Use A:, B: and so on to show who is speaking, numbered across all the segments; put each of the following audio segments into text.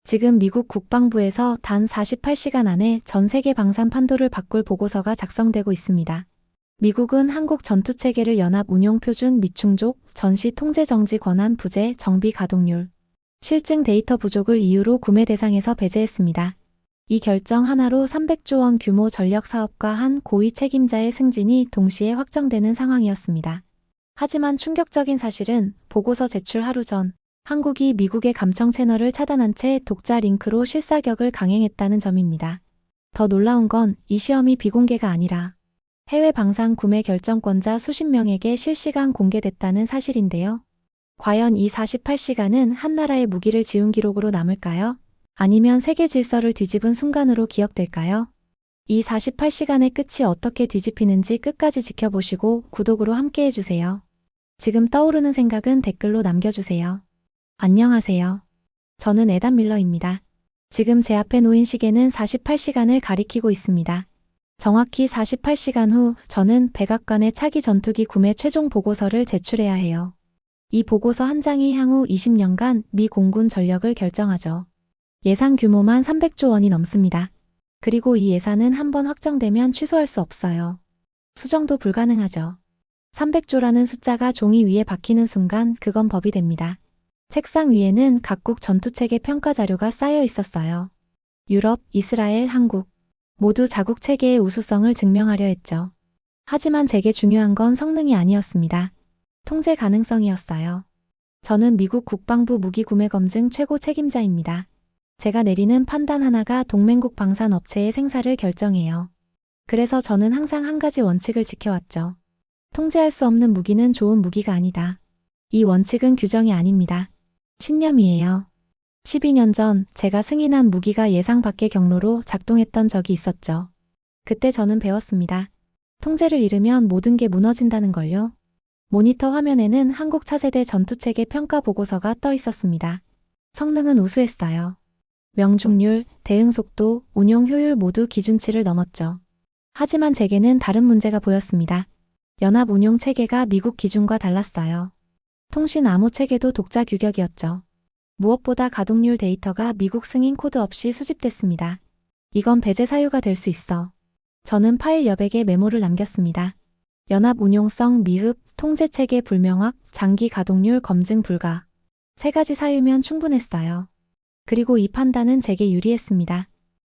A: 지금 미국 국방부에서 단 48시간 안에 전 세계 방산 판도를 바꿀 보고서가 작성되고 있습니다. 미국은 한국 전투체계를 연합 운용 표준 미충족, 전시 통제 정지 권한 부재, 정비 가동률, 실증 데이터 부족을 이유로 구매 대상에서 배제했습니다. 이 결정 하나로 300조 원 규모 전력 사업과 한 고위 책임자의 승진이 동시에 확정되는 상황이었습니다. 하지만 충격적인 사실은 보고서 제출 하루 전 한국이 미국의 감청 채널을 차단한 채 독자 링크로 실사격을 강행했다는 점입니다. 더 놀라운 건 이 시험이 비공개가 아니라 해외 방산 구매 결정권자 수십 명에게 실시간 공개됐다는 사실인데요. 과연 이 48시간은 한 나라의 무기를 지운 기록으로 남을까요? 아니면 세계 질서를 뒤집은 순간으로 기억될까요? 이 48시간의 끝이 어떻게 뒤집히는지 끝까지 지켜보시고 구독으로 함께 해주세요. 지금 떠오르는 생각은 댓글로 남겨주세요. 안녕하세요. 저는 에단 밀러입니다. 지금 제 앞에 놓인 시계는 48시간을 가리키고 있습니다. 정확히 48시간 후 저는 백악관의 차기 전투기 구매 최종 보고서를 제출해야 해요. 이 보고서 한 장이 향후 20년간 미 공군 전력을 결정하죠. 예산 규모만 300조 원이 넘습니다. 그리고 이 예산은 한번 확정되면 취소할 수 없어요. 수정도 불가능하죠. 300조라는 숫자가 종이 위에 박히는 순간 그건 법이 됩니다. 책상 위에는 각국 전투체계 평가 자료가 쌓여 있었어요. 유럽, 이스라엘, 한국 모두 자국 체계의 우수성을 증명하려 했죠. 하지만 제게 중요한 건 성능이 아니었습니다. 통제 가능성이었어요. 저는 미국 국방부 무기구매검증 최고 책임자입니다. 제가 내리는 판단 하나가 동맹국 방산 업체의 생사를 결정해요. 그래서 저는 항상 한 가지 원칙을 지켜왔죠. 통제할 수 없는 무기는 좋은 무기가 아니다. 이 원칙은 규정이 아닙니다. 신념이에요. 12년 전 제가 승인한 무기가 예상 밖의 경로로 작동했던 적이 있었죠. 그때 저는 배웠습니다. 통제를 잃으면 모든 게 무너진다는 걸요. 모니터 화면에는 한국 차세대 전투체계 평가 보고서가 떠 있었습니다. 성능은 우수했어요. 명중률, 대응 속도, 운용 효율 모두 기준치를 넘었죠. 하지만 제게는 다른 문제가 보였습니다. 연합 운용 체계가 미국 기준과 달랐어요. 통신 암호 체계도 독자 규격이었죠. 무엇보다 가동률 데이터가 미국 승인 코드 없이 수집됐습니다. 이건 배제 사유가 될 수 있어. 저는 파일 여백에 메모를 남겼습니다. 연합 운용성 미흡, 통제 체계 불명확, 장기 가동률 검증 불가. 3가지 사유면 충분했어요. 그리고 이 판단은 제게 유리했습니다.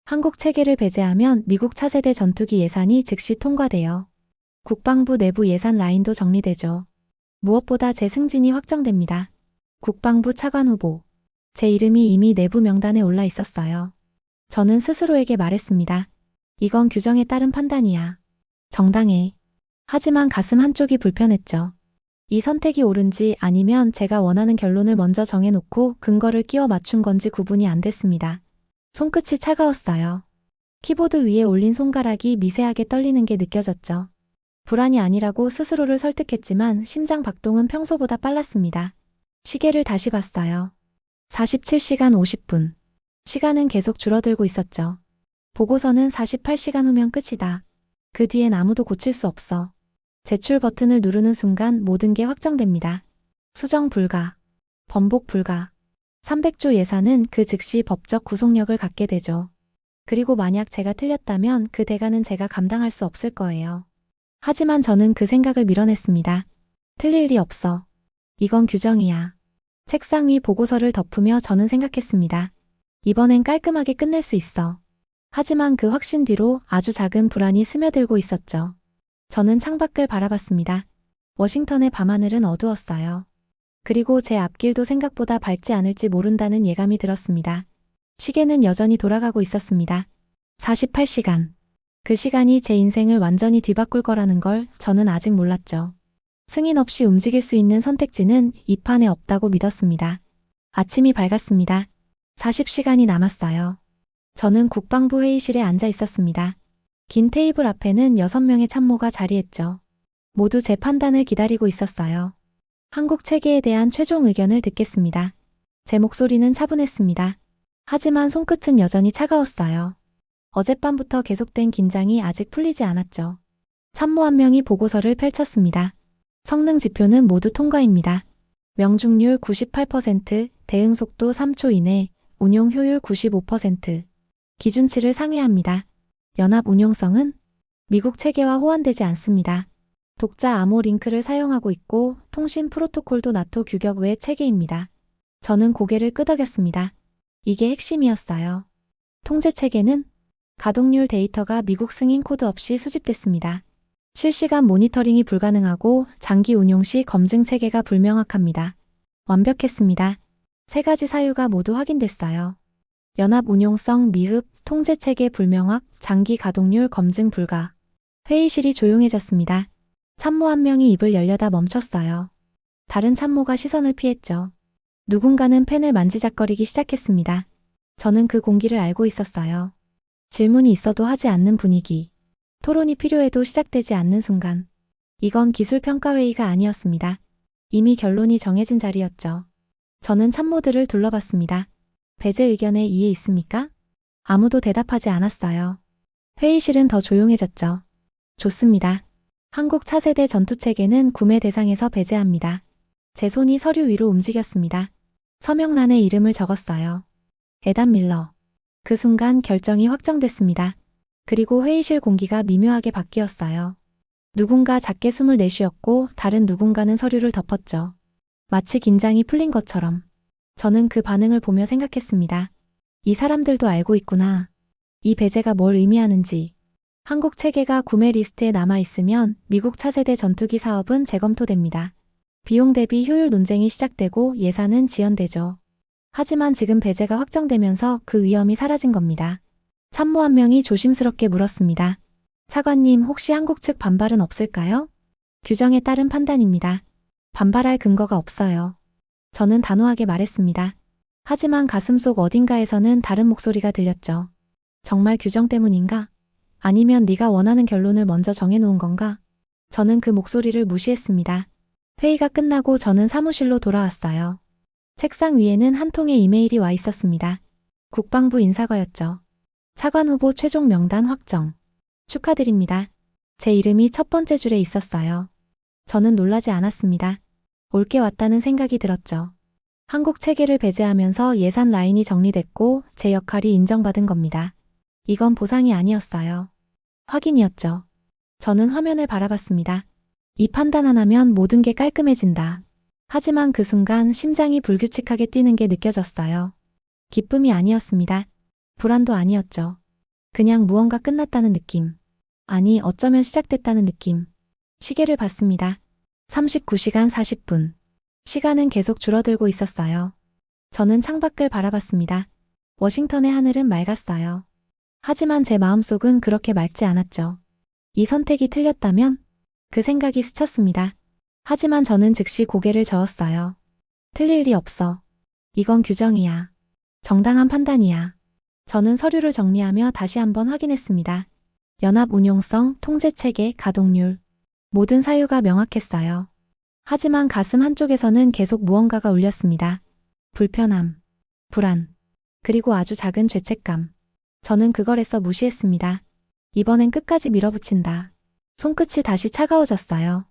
A: 한국 체계를 배제하면 미국 차세대 전투기 예산이 즉시 통과돼요. 국방부 내부 예산 라인도 정리되죠. 무엇보다 제 승진이 확정됩니다. 국방부 차관 후보. 제 이름이 이미 내부 명단에 올라 있었어요. 저는 스스로에게 말했습니다. 이건 규정에 따른 판단이야. 정당해. 하지만 가슴 한쪽이 불편했죠. 이 선택이 옳은지 아니면 제가 원하는 결론을 먼저 정해놓고 근거를 끼워 맞춘 건지 구분이 안 됐습니다. 손끝이 차가웠어요. 키보드 위에 올린 손가락이 미세하게 떨리는 게 느껴졌죠. 불안이 아니라고 스스로를 설득했지만 심장 박동은 평소보다 빨랐습니다. 시계를 다시 봤어요. 47시간 50분. 시간은 계속 줄어들고 있었죠. 보고서는 48시간 후면 끝이다. 그 뒤엔 아무도 고칠 수 없어. 제출 버튼을 누르는 순간 모든 게 확정됩니다. 수정 불가. 번복 불가. 300조 예산은 그 즉시 법적 구속력을 갖게 되죠. 그리고 만약 제가 틀렸다면 그 대가는 제가 감당할 수 없을 거예요. 하지만 저는 그 생각을 밀어냈습니다. 틀릴 일이 없어. 이건 규정이야. 책상 위 보고서를 덮으며 저는 생각했습니다. 이번엔 깔끔하게 끝낼 수 있어. 하지만 그 확신 뒤로 아주 작은 불안이 스며들고 있었죠. 저는 창밖을 바라봤습니다. 워싱턴의 밤하늘은 어두웠어요. 그리고 제 앞길도 생각보다 밝지 않을지 모른다는 예감이 들었습니다. 시계는 여전히 돌아가고 있었습니다. 48시간. 그 시간이 제 인생을 완전히 뒤바꿀 거라는 걸 저는 아직 몰랐죠. 승인 없이 움직일 수 있는 선택지는 이 판에 없다고 믿었습니다. 아침이 밝았습니다. 40시간이 남았어요. 저는 국방부 회의실에 앉아 있었습니다. 긴 테이블 앞에는 6명의 참모가 자리했죠. 모두 제 판단을 기다리고 있었어요. 한국 체계에 대한 최종 의견을 듣겠습니다. 제 목소리는 차분했습니다. 하지만 손끝은 여전히 차가웠어요. 어젯밤부터 계속된 긴장이 아직 풀리지 않았죠. 참모 한 명이 보고서를 펼쳤습니다. 성능 지표는 모두 통과입니다. 명중률 98%, 대응 속도 3초 이내, 운용 효율 95%, 기준치를 상회합니다. 연합 운용성은 미국 체계와 호환되지 않습니다. 독자 암호 링크를 사용하고 있고 통신 프로토콜도 나토 규격 외 체계입니다. 저는 고개를 끄덕였습니다. 이게 핵심이었어요. 통제 체계는 가동률 데이터가 미국 승인 코드 없이 수집됐습니다. 실시간 모니터링이 불가능하고 장기 운용 시 검증 체계가 불명확합니다. 완벽했습니다. 세 가지 사유가 모두 확인됐어요. 연합 운용성 미흡, 통제 체계 불명확, 장기 가동률 검증 불가. 회의실이 조용해졌습니다. 참모 한 명이 입을 열려다 멈췄어요. 다른 참모가 시선을 피했죠. 누군가는 펜을 만지작거리기 시작했습니다. 저는 그 공기를 알고 있었어요. 질문이 있어도 하지 않는 분위기. 토론이 필요해도 시작되지 않는 순간. 이건 기술평가회의가 아니었습니다. 이미 결론이 정해진 자리였죠. 저는 참모들을 둘러봤습니다. 배제 의견에 이해 있습니까? 아무도 대답하지 않았어요. 회의실은 더 조용해졌죠. 좋습니다. 한국 차세대 전투체계는 구매 대상에서 배제합니다. 제 손이 서류 위로 움직였습니다. 서명란에 이름을 적었어요. 에단 밀러. 그 순간 결정이 확정됐습니다. 그리고 회의실 공기가 미묘하게 바뀌었어요. 누군가 작게 숨을 내쉬었고 다른 누군가는 서류를 덮었죠. 마치 긴장이 풀린 것처럼. 저는 그 반응을 보며 생각했습니다. 이 사람들도 알고 있구나. 이 배제가 뭘 의미하는지. 한국 체계가 구매 리스트에 남아있으면 미국 차세대 전투기 사업은 재검토됩니다. 비용 대비 효율 논쟁이 시작되고 예산은 지연되죠. 하지만 지금 배제가 확정되면서 그 위험이 사라진 겁니다. 참모 한 명이 조심스럽게 물었습니다. 차관님, 혹시 한국 측 반발은 없을까요? 규정에 따른 판단입니다. 반발할 근거가 없어요. 저는 단호하게 말했습니다. 하지만 가슴속 어딘가에서는 다른 목소리가 들렸죠. 정말 규정 때문인가? 아니면 네가 원하는 결론을 먼저 정해놓은 건가? 저는 그 목소리를 무시했습니다. 회의가 끝나고 저는 사무실로 돌아왔어요. 책상 위에는 한 통의 이메일이 와 있었습니다. 국방부 인사과였죠. 차관 후보 최종 명단 확정. 축하드립니다. 제 이름이 첫 번째 줄에 있었어요. 저는 놀라지 않았습니다. 옳게 왔다는 생각이 들었죠. 한국 체계를 배제하면서 예산 라인이 정리됐고 제 역할이 인정받은 겁니다. 이건 보상이 아니었어요. 확인이었죠. 저는 화면을 바라봤습니다. 이 판단 하나면 모든 게 깔끔해진다. 하지만 그 순간 심장이 불규칙하게 뛰는 게 느껴졌어요. 기쁨이 아니었습니다. 불안도 아니었죠. 그냥 무언가 끝났다는 느낌. 아니, 어쩌면 시작됐다는 느낌. 시계를 봤습니다. 39시간 40분. 시간은 계속 줄어들고 있었어요. 저는 창밖을 바라봤습니다. 워싱턴의 하늘은 맑았어요. 하지만 제 마음속은 그렇게 맑지 않았죠. 이 선택이 틀렸다면? 그 생각이 스쳤습니다. 하지만 저는 즉시 고개를 저었어요. 틀릴 리 없어. 이건 규정이야. 정당한 판단이야. 저는 서류를 정리하며 다시 한번 확인했습니다. 연합 운용성, 통제체계, 가동률. 모든 사유가 명확했어요. 하지만 가슴 한쪽에서는 계속 무언가가 울렸습니다. 불편함, 불안, 그리고 아주 작은 죄책감. 저는 그걸 애써 무시했습니다. 이번엔 끝까지 밀어붙인다. 손끝이 다시 차가워졌어요.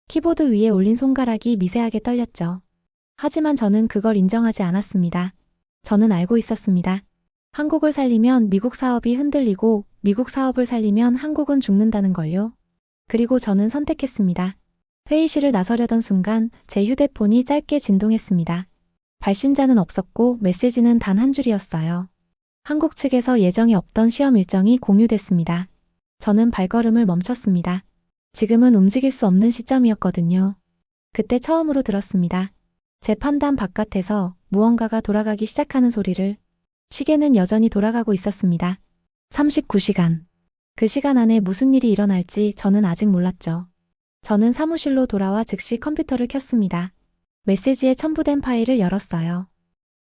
A: 키보드 위에 올린 손가락이 미세하게 떨렸죠. 하지만 저는 그걸 인정하지 않았습니다. 저는 알고 있었습니다. 한국을 살리면 미국 사업이 흔들리고 미국 사업을 살리면 한국은 죽는다는 걸요. 그리고 저는 선택했습니다. 회의실을 나서려던 순간 제 휴대폰이 짧게 진동했습니다. 발신자는 없었고 메시지는 단 한 줄이었어요. 한국 측에서 예정이 없던 시험 일정이 공유됐습니다. 저는 발걸음을 멈췄습니다. 지금은 움직일 수 없는 시점이었거든요. 그때 처음으로 들었습니다. 제 판단 바깥에서 무언가가 돌아가기 시작하는 소리를. 시계는 여전히 돌아가고 있었습니다. 39시간. 그 시간 안에 무슨 일이 일어날지 저는 아직 몰랐죠. 저는 사무실로 돌아와 즉시 컴퓨터를 켰습니다. 메시지에 첨부된 파일을 열었어요.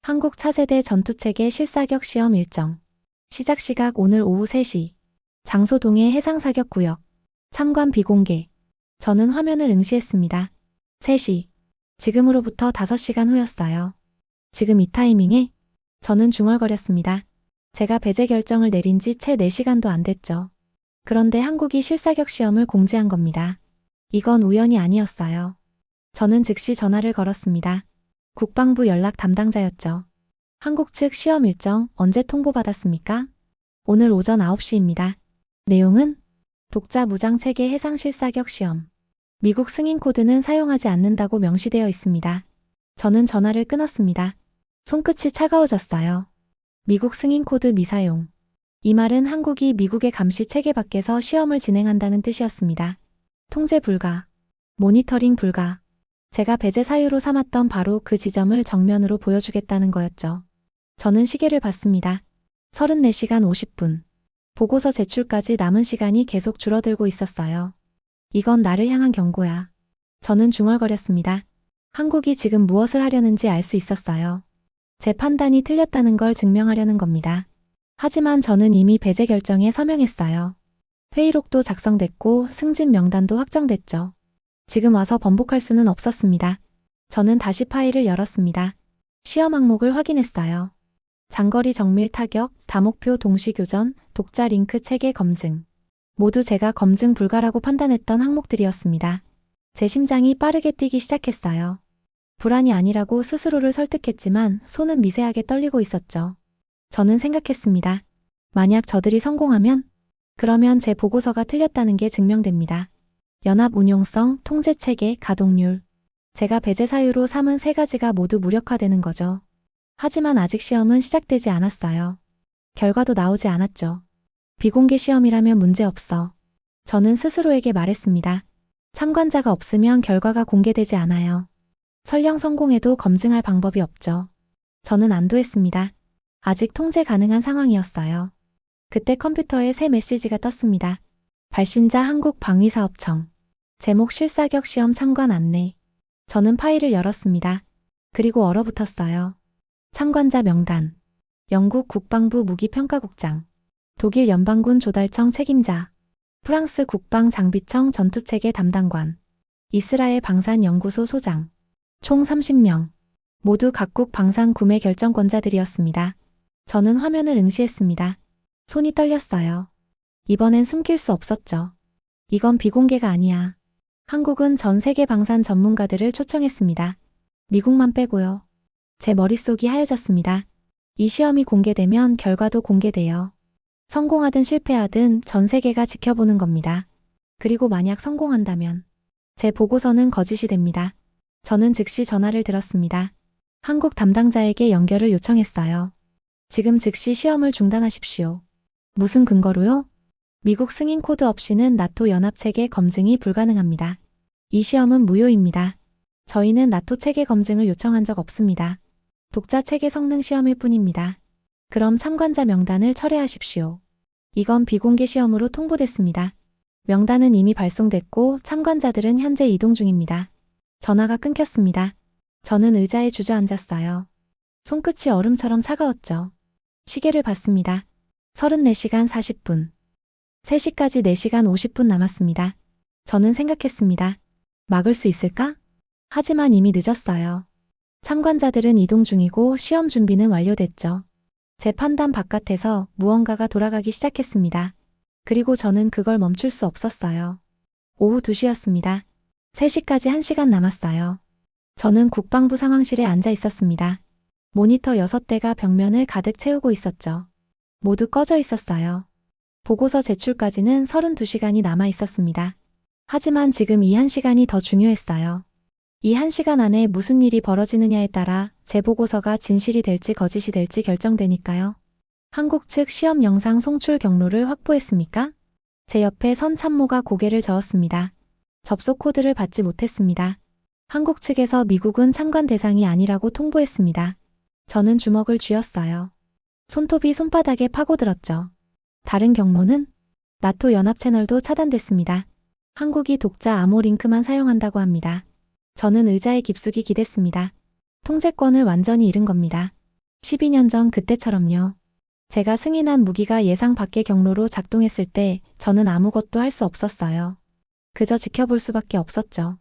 A: 한국 차세대 전투체계 실사격 시험 일정. 시작 시각 오늘 오후 3시. 장소 동해 해상사격구역. 참관 비공개. 저는 화면을 응시했습니다. 3시. 지금으로부터 5시간 후였어요. 지금 이 타이밍에? 저는 중얼거렸습니다. 제가 배제 결정을 내린 지 채 4시간도 안 됐죠. 그런데 한국이 실사격 시험을 공지한 겁니다. 이건 우연이 아니었어요. 저는 즉시 전화를 걸었습니다. 국방부 연락 담당자였죠. 한국 측 시험 일정 언제 통보받았습니까? 오늘 오전 9시입니다. 내용은 독자 무장 체계 해상 실사격 시험. 미국 승인 코드는 사용하지 않는다고 명시되어 있습니다. 저는 전화를 끊었습니다. 손끝이 차가워졌어요. 미국 승인 코드 미사용. 이 말은 한국이 미국의 감시 체계 밖에서 시험을 진행한다는 뜻이었습니다. 통제 불가, 모니터링 불가. 제가 배제 사유로 삼았던 바로 그 지점을 정면으로 보여주겠다는 거였죠. 저는 시계를 봤습니다. 34시간 50분. 보고서 제출까지 남은 시간이 계속 줄어들고 있었어요. 이건 나를 향한 경고야. 저는 중얼거렸습니다. 한국이 지금 무엇을 하려는지 알 수 있었어요. 제 판단이 틀렸다는 걸 증명하려는 겁니다. 하지만 저는 이미 배제 결정에 서명했어요. 회의록도 작성됐고 승진 명단도 확정됐죠. 지금 와서 번복할 수는 없었습니다. 저는 다시 파일을 열었습니다. 시험 항목을 확인했어요. 장거리 정밀 타격, 다목표 동시 교전, 독자 링크 체계 검증. 모두 제가 검증 불가라고 판단했던 항목들이었습니다. 제 심장이 빠르게 뛰기 시작했어요. 불안이 아니라고 스스로를 설득했지만 손은 미세하게 떨리고 있었죠. 저는 생각했습니다. 만약 저들이 성공하면? 그러면 제 보고서가 틀렸다는 게 증명됩니다. 연합 운용성, 통제체계, 가동률. 제가 배제 사유로 삼은 3가지가 모두 무력화되는 거죠. 하지만 아직 시험은 시작되지 않았어요. 결과도 나오지 않았죠. 비공개 시험이라면 문제없어. 저는 스스로에게 말했습니다. 참관자가 없으면 결과가 공개되지 않아요. 설령 성공해도 검증할 방법이 없죠. 저는 안도했습니다. 아직 통제 가능한 상황이었어요. 그때 컴퓨터에 새 메시지가 떴습니다. 발신자 한국방위사업청. 제목 실사격 시험 참관 안내. 저는 파일을 열었습니다. 그리고 얼어붙었어요. 참관자 명단. 영국 국방부 무기평가국장. 독일 연방군 조달청 책임자. 프랑스 국방장비청 전투체계 담당관. 이스라엘 방산연구소 소장. 총 30명. 모두 각국 방산 구매 결정권자들이었습니다. 저는 화면을 응시했습니다. 손이 떨렸어요. 이번엔 숨길 수 없었죠. 이건 비공개가 아니야. 한국은 전 세계 방산 전문가들을 초청했습니다. 미국만 빼고요. 제 머릿속이 하얘졌습니다. 이 시험이 공개되면 결과도 공개돼요. 성공하든 실패하든 전 세계가 지켜보는 겁니다. 그리고 만약 성공한다면 제 보고서는 거짓이 됩니다. 저는 즉시 전화를 들었습니다. 한국 담당자에게 연결을 요청했어요. 지금 즉시 시험을 중단하십시오. 무슨 근거로요? 미국 승인 코드 없이는 나토 연합체계 검증이 불가능합니다. 이 시험은 무효입니다. 저희는 나토 체계 검증을 요청한 적 없습니다. 독자 체계 성능 시험일 뿐입니다. 그럼 참관자 명단을 철회하십시오. 이건 비공개 시험으로 통보됐습니다. 명단은 이미 발송됐고 참관자들은 현재 이동 중입니다. 전화가 끊겼습니다. 저는 의자에 주저앉았어요. 손끝이 얼음처럼 차가웠죠. 시계를 봤습니다. 34시간 40분. 3시까지 4시간 50분 남았습니다. 저는 생각했습니다. 막을 수 있을까? 하지만 이미 늦었어요. 참관자들은 이동 중이고 시험 준비는 완료됐죠. 제 판단 바깥에서 무언가가 돌아가기 시작했습니다. 그리고 저는 그걸 멈출 수 없었어요. 오후 2시였습니다. 3시까지 1시간 남았어요. 저는 국방부 상황실에 앉아 있었습니다. 모니터 6대가 벽면을 가득 채우고 있었죠. 모두 꺼져 있었어요. 보고서 제출까지는 32시간이 남아 있었습니다. 하지만 지금 이 1시간이 더 중요했어요. 이 1시간 안에 무슨 일이 벌어지느냐에 따라 제 보고서가 진실이 될지 거짓이 될지 결정되니까요. 한국 측 시험 영상 송출 경로를 확보했습니까? 제 옆에 선 참모가 고개를 저었습니다. 접속 코드를 받지 못했습니다. 한국 측에서 미국은 참관 대상이 아니라고 통보했습니다. 저는 주먹을 쥐었어요. 손톱이 손바닥에 파고들었죠. 다른 경로는? 나토 연합 채널도 차단됐습니다. 한국이 독자 암호 링크만 사용한다고 합니다. 저는 의자에 깊숙이 기댔습니다. 통제권을 완전히 잃은 겁니다. 12년 전 그때처럼요. 제가 승인한 무기가 예상 밖의 경로로 작동했을 때 저는 아무것도 할 수 없었어요. 그저 지켜볼 수밖에 없었죠.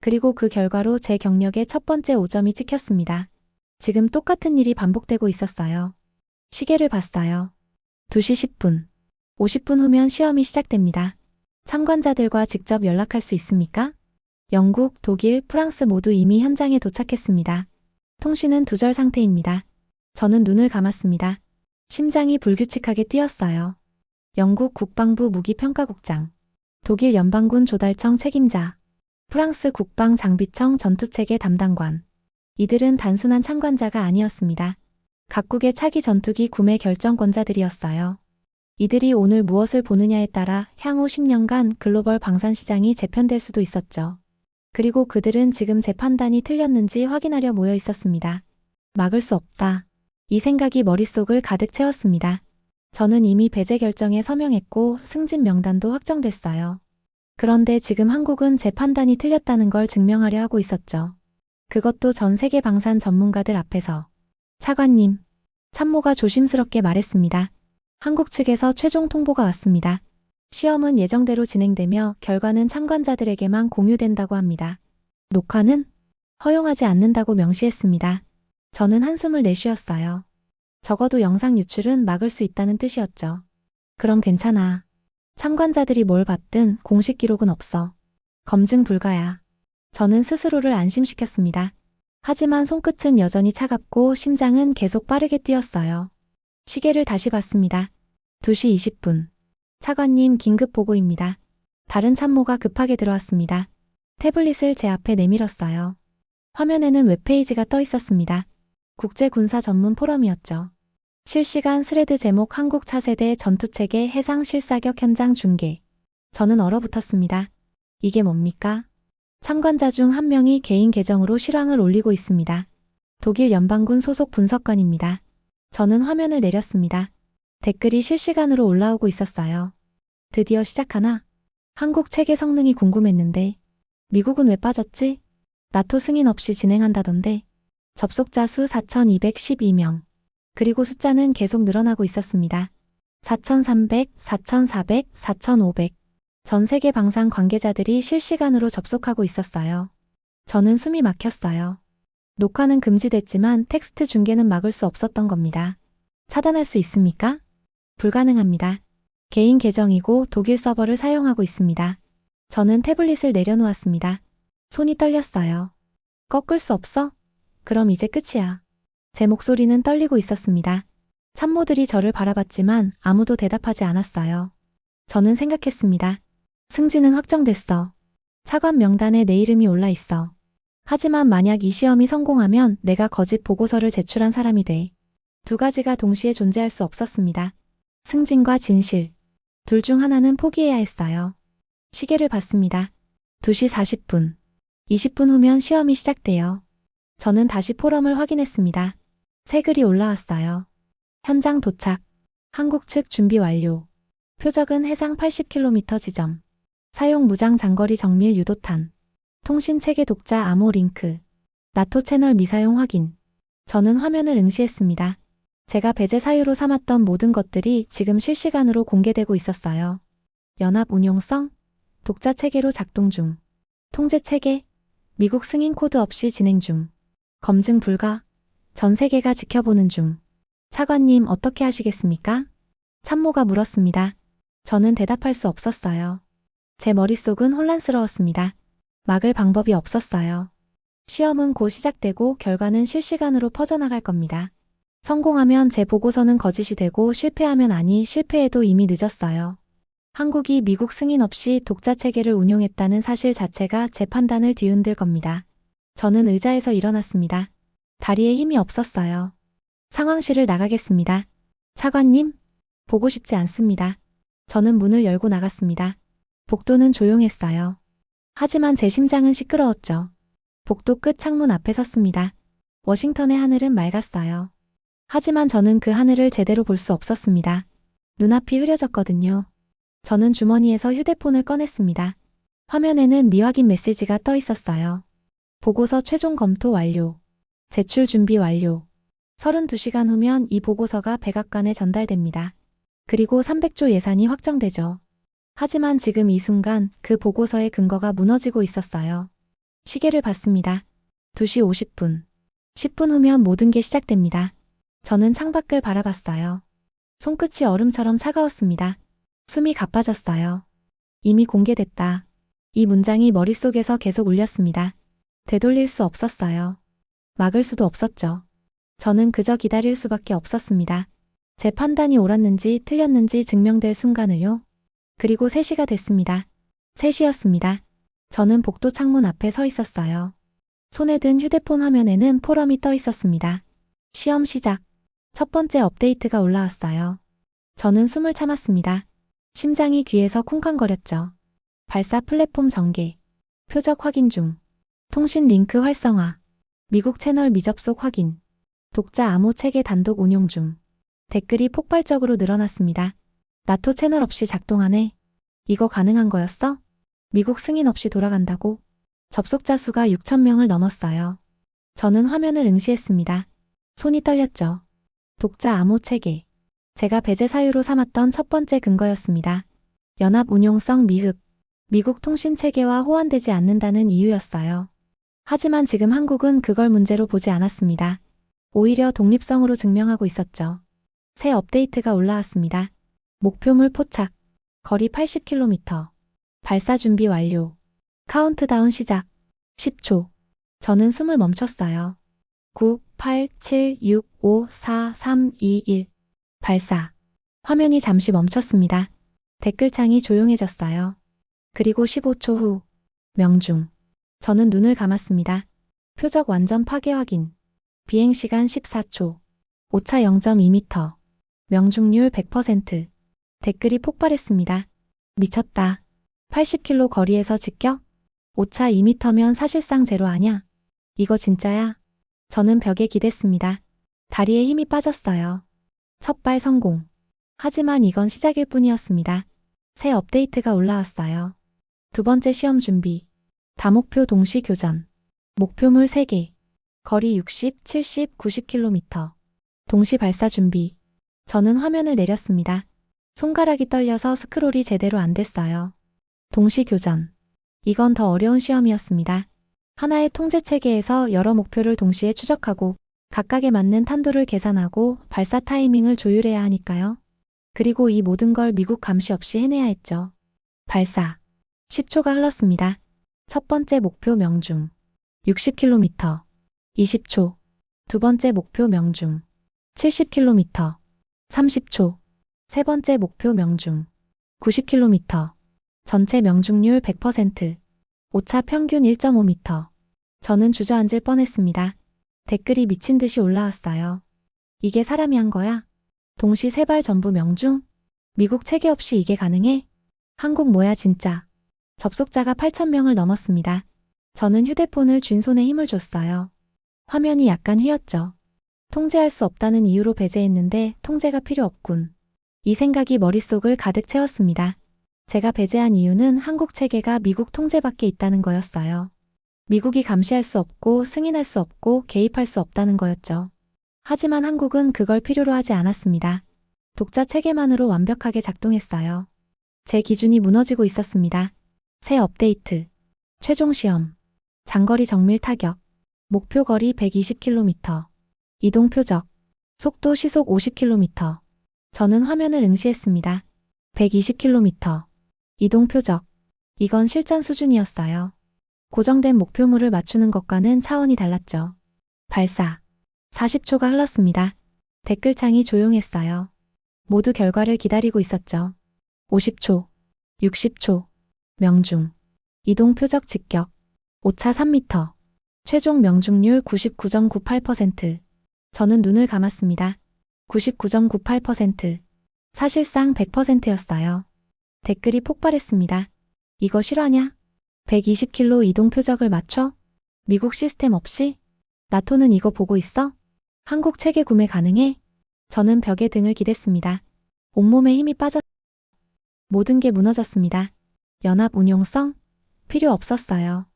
A: 그리고 그 결과로 제 경력의 첫 번째 5점이 찍혔습니다. 지금 똑같은 일이 반복되고 있었어요. 시계를 봤어요. 2시 10분. 50분 후면 시험이 시작됩니다. 참관자들과 직접 연락할 수 있습니까? 영국, 독일, 프랑스 모두 이미 현장에 도착했습니다. 통신은 두절 상태입니다. 저는 눈을 감았습니다. 심장이 불규칙하게 뛰었어요. 영국 국방부 무기평가국장, 독일 연방군 조달청 책임자, 프랑스 국방장비청 전투체계 담당관. 이들은 단순한 참관자가 아니었습니다. 각국의 차기 전투기 구매 결정권자들이었어요. 이들이 오늘 무엇을 보느냐에 따라 향후 10년간 글로벌 방산 시장이 재편될 수도 있었죠. 그리고 그들은 지금 제 판단이 틀렸는지 확인하려 모여 있었습니다. 막을 수 없다. 이 생각이 머릿속을 가득 채웠습니다. 저는 이미 배제 결정에 서명했고 승진 명단도 확정됐어요. 그런데 지금 한국은 제 판단이 틀렸다는 걸 증명하려 하고 있었죠. 그것도 전 세계 방산 전문가들 앞에서. 차관님, 참모가 조심스럽게 말했습니다. 한국 측에서 최종 통보가 왔습니다. 시험은 예정대로 진행되며 결과는 참관자들에게만 공유된다고 합니다. 녹화는 허용하지 않는다고 명시했습니다. 저는 한숨을 내쉬었어요. 적어도 영상 유출은 막을 수 있다는 뜻이었죠. 그럼 괜찮아. 참관자들이 뭘 봤든 공식 기록은 없어. 검증 불가야. 저는 스스로를 안심시켰습니다. 하지만 손끝은 여전히 차갑고 심장은 계속 빠르게 뛰었어요. 시계를 다시 봤습니다. 2시 20분. 차관님 긴급 보고입니다. 다른 참모가 급하게 들어왔습니다. 태블릿을 제 앞에 내밀었어요. 화면에는 웹페이지가 떠 있었습니다. 국제군사 전문 포럼이었죠. 실시간 스레드 제목 한국 차세대 전투체계 해상 실사격 현장 중계. 저는 얼어붙었습니다. 이게 뭡니까? 참관자 중 한 명이 개인 계정으로 실황을 올리고 있습니다. 독일 연방군 소속 분석관입니다. 저는 화면을 내렸습니다. 댓글이 실시간으로 올라오고 있었어요. 드디어 시작하나? 한국 체계 성능이 궁금했는데 미국은 왜 빠졌지? 나토 승인 없이 진행한다던데. 접속자 수 4,212명. 그리고 숫자는 계속 늘어나고 있었습니다. 4,300, 4,400, 4,500. 전 세계 방산 관계자들이 실시간으로 접속하고 있었어요. 저는 숨이 막혔어요. 녹화는 금지됐지만 텍스트 중계는 막을 수 없었던 겁니다. 차단할 수 있습니까? 불가능합니다. 개인 계정이고 독일 서버를 사용하고 있습니다. 저는 태블릿을 내려놓았습니다. 손이 떨렸어요. 꺾을 수 없어? 그럼 이제 끝이야. 제 목소리는 떨리고 있었습니다. 참모들이 저를 바라봤지만 아무도 대답하지 않았어요. 저는 생각했습니다. 승진은 확정됐어. 차관 명단에 내 이름이 올라 있어. 하지만 만약 이 시험이 성공하면 내가 거짓 보고서를 제출한 사람이 돼. 두 가지가 동시에 존재할 수 없었습니다. 승진과 진실. 둘 중 하나는 포기해야 했어요. 시계를 봤습니다. 2시 40분. 20분 후면 시험이 시작돼요. 저는 다시 포럼을 확인했습니다. 새 글이 올라왔어요. 현장 도착. 한국 측 준비 완료. 표적은 해상 80km 지점. 사용 무장 장거리 정밀 유도탄. 통신 체계 독자 암호 링크. 나토 채널 미사용 확인. 저는 화면을 응시했습니다. 제가 배제 사유로 삼았던 모든 것들이 지금 실시간으로 공개되고 있었어요. 연합 운용성? 독자 체계로 작동 중. 통제 체계? 미국 승인 코드 없이 진행 중. 검증 불가? 전 세계가 지켜보는 중. 차관님 어떻게 하시겠습니까? 참모가 물었습니다. 저는 대답할 수 없었어요. 제 머릿속은 혼란스러웠습니다. 막을 방법이 없었어요. 시험은 곧 시작되고 결과는 실시간으로 퍼져나갈 겁니다. 성공하면 제 보고서는 거짓이 되고 실패하면 실패해도 이미 늦었어요. 한국이 미국 승인 없이 독자 체계를 운용했다는 사실 자체가 제 판단을 뒤흔들 겁니다. 저는 의자에서 일어났습니다. 다리에 힘이 없었어요. 상황실을 나가겠습니다. 차관님, 보고 싶지 않습니다. 저는 문을 열고 나갔습니다. 복도는 조용했어요. 하지만 제 심장은 시끄러웠죠. 복도 끝 창문 앞에 섰습니다. 워싱턴의 하늘은 맑았어요. 하지만 저는 그 하늘을 제대로 볼 수 없었습니다. 눈앞이 흐려졌거든요. 저는 주머니에서 휴대폰을 꺼냈습니다. 화면에는 미확인 메시지가 떠 있었어요. 보고서 최종 검토 완료. 제출 준비 완료. 32시간 후면 이 보고서가 백악관에 전달됩니다. 그리고 300조 예산이 확정되죠. 하지만 지금 이 순간 그 보고서의 근거가 무너지고 있었어요. 시계를 봤습니다. 2시 50분. 10분 후면 모든 게 시작됩니다. 저는 창밖을 바라봤어요. 손끝이 얼음처럼 차가웠습니다. 숨이 가빠졌어요. 이미 공개됐다. 이 문장이 머릿속에서 계속 울렸습니다. 되돌릴 수 없었어요. 막을 수도 없었죠. 저는 그저 기다릴 수밖에 없었습니다. 제 판단이 옳았는지 틀렸는지 증명될 순간을요. 그리고 3시가 됐습니다. 3시였습니다. 저는 복도 창문 앞에 서 있었어요. 손에 든 휴대폰 화면에는 포럼이 떠 있었습니다. 시험 시작. 첫 번째 업데이트가 올라왔어요. 저는 숨을 참았습니다. 심장이 귀에서 쿵쾅거렸죠. 발사 플랫폼 전개. 표적 확인 중. 통신 링크 활성화. 미국 채널 미접속 확인. 독자 암호 체계 단독 운용 중. 댓글이 폭발적으로 늘어났습니다. 나토 채널 없이 작동하네. 이거 가능한 거였어? 미국 승인 없이 돌아간다고? 접속자 수가 6,000명을 넘었어요. 저는 화면을 응시했습니다. 손이 떨렸죠. 독자 암호 체계. 제가 배제 사유로 삼았던 첫 번째 근거였습니다. 연합 운용성 미흡. 미국 통신 체계와 호환되지 않는다는 이유였어요. 하지만 지금 한국은 그걸 문제로 보지 않았습니다. 오히려 독립성으로 증명하고 있었죠. 새 업데이트가 올라왔습니다. 목표물 포착. 거리 80km. 발사 준비 완료. 카운트다운 시작. 10초. 저는 숨을 멈췄어요. 9, 8, 7, 6, 5, 4, 3, 2, 1. 발사. 화면이 잠시 멈췄습니다. 댓글창이 조용해졌어요. 그리고 15초 후. 명중. 저는 눈을 감았습니다. 표적 완전 파괴 확인. 비행시간 14초. 오차 0.2m. 명중률 100%. 댓글이 폭발했습니다. 미쳤다. 80km 거리에서 직격? 오차 2m면 사실상 제로 아냐? 이거 진짜야? 저는 벽에 기댔습니다. 다리에 힘이 빠졌어요. 첫 발 성공. 하지만 이건 시작일 뿐이었습니다. 새 업데이트가 올라왔어요. 두 번째 시험 준비. 다목표 동시 교전. 목표물 3개. 거리 60, 70, 90km. 동시 발사 준비. 저는 화면을 내렸습니다. 손가락이 떨려서 스크롤이 제대로 안 됐어요. 동시 교전. 이건 더 어려운 시험이었습니다. 하나의 통제 체계에서 여러 목표를 동시에 추적하고 각각에 맞는 탄도를 계산하고 발사 타이밍을 조율해야 하니까요. 그리고 이 모든 걸 미국 감시 없이 해내야 했죠. 발사. 10초가 흘렀습니다. 첫 번째 목표 명중. 60km. 20초. 두 번째 목표 명중. 70km. 30초. 세 번째 목표 명중. 90km. 전체 명중률 100%. 오차 평균 1.5m. 저는 주저앉을 뻔했습니다. 댓글이 미친 듯이 올라왔어요. 이게 사람이 한 거야? 동시 3발 전부 명중? 미국 체계 없이 이게 가능해? 한국 뭐야 진짜. 접속자가 8,000명을 넘었습니다. 저는 휴대폰을 쥔 손에 힘을 줬어요. 화면이 약간 휘었죠. 통제할 수 없다는 이유로 배제했는데 통제가 필요 없군. 이 생각이 머릿속을 가득 채웠습니다. 제가 배제한 이유는 한국 체계가 미국 통제 밖에 있다는 거였어요. 미국이 감시할 수 없고 승인할 수 없고 개입할 수 없다는 거였죠. 하지만 한국은 그걸 필요로 하지 않았습니다. 독자 체계만으로 완벽하게 작동했어요. 제 기준이 무너지고 있었습니다. 새 업데이트. 최종 시험. 장거리 정밀 타격. 목표 거리 120km. 이동 표적. 속도 시속 50km. 저는 화면을 응시했습니다. 120km. 이동 표적. 이건 실전 수준이었어요. 고정된 목표물을 맞추는 것과는 차원이 달랐죠. 발사. 40초가 흘렀습니다. 댓글창이 조용했어요. 모두 결과를 기다리고 있었죠. 50초. 60초. 명중. 이동 표적 직격. 오차 3m. 최종 명중률 99.98%. 저는 눈을 감았습니다. 99.98%. 사실상 100%였어요. 댓글이 폭발했습니다. 이거 실화냐? 120km 이동 표적을 맞춰? 미국 시스템 없이? 나토는 이거 보고 있어? 한국 체계 구매 가능해? 저는 벽에 등을 기댔습니다. 온몸에 힘이 빠졌... 모든 게 무너졌습니다. 연합 운용성? 필요 없었어요.